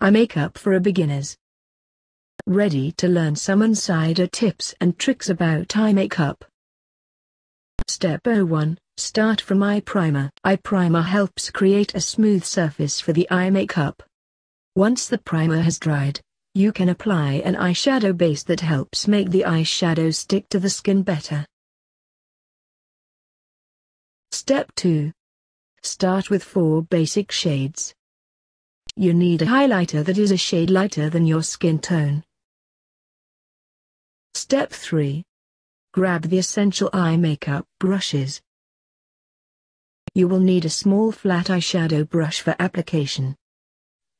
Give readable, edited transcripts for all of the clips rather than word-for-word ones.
eye makeup for beginners. Ready to learn some insider tips and tricks about eye makeup? Step 01. Start from eye primer. Eye primer helps create a smooth surface for the eye makeup. Once the primer has dried, you can apply an eyeshadow base that helps make the eyeshadow stick to the skin better. Step 2. Start with 4 basic shades. You need a highlighter that is a shade lighter than your skin tone. Step 3. Grab the essential eye makeup brushes. You will need a small flat eyeshadow brush for application,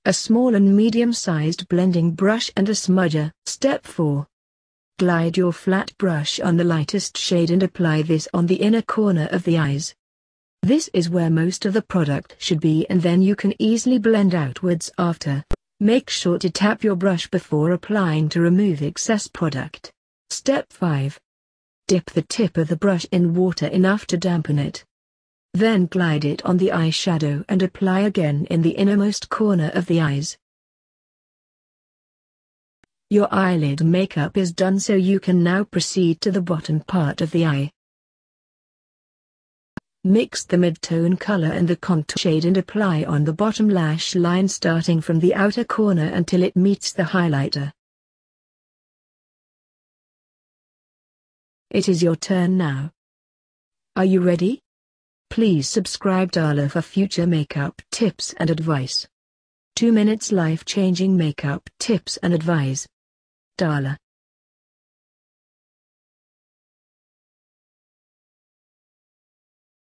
a small and medium-sized blending brush and a smudger. Step 4. Glide your flat brush on the lightest shade and apply this on the inner corner of the eyes. This is where most of the product should be, and then you can easily blend outwards after. Make sure to tap your brush before applying to remove excess product. Step 5. Dip the tip of the brush in water enough to dampen it. Then glide it on the eyeshadow and apply again in the innermost corner of the eyes. Your eyelid makeup is done, so you can now proceed to the bottom part of the eye. Mix the mid-tone color and the contour shade and apply on the bottom lash line starting from the outer corner until it meets the highlighter. It is your turn now. Are you ready? Please subscribe Darla for future makeup tips and advice. 2 minutes life-changing makeup tips and advice. Darla.